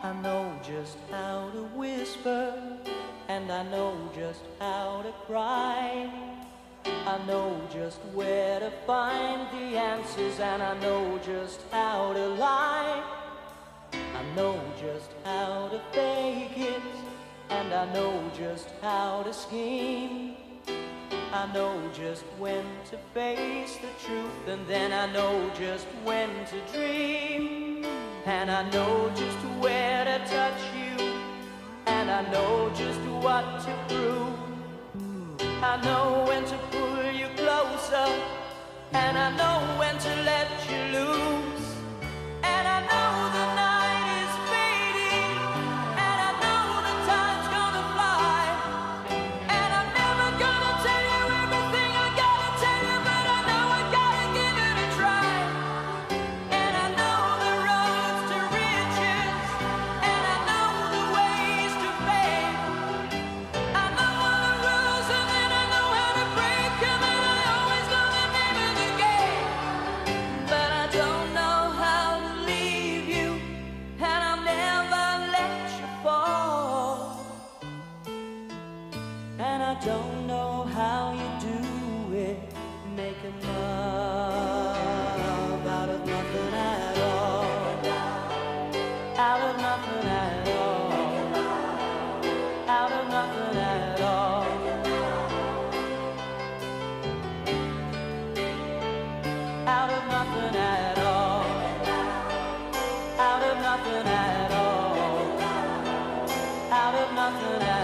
I know just how to whisper, and I know just how to cry. I know just where to find the answers, and I know just how to lie. I know just how to fake it, and I know just how to scheme. I know just when to face the truth, and then I know just when to dream. And I know just where to touch you, and I know just what to prove. I know when to pull you closer, and I know when to let you loose. And I know the night is fading, and I know the time's gonna fly. And I'm never gonna tell you everything I gotta tell you, but I know I gotta give it a try. And I know the roads to riches, and I know the ways to fame. I know all the rules, and then I know how to break them, and I always know the name of the game. But I don't know how to leave you, and I'll never let you fall. And I don't know how you do it, making love out of nothing at all. Out of nothing at all. Out of nothing at all. Out of nothing at all. Out of nothing at all. Out of nothing at all.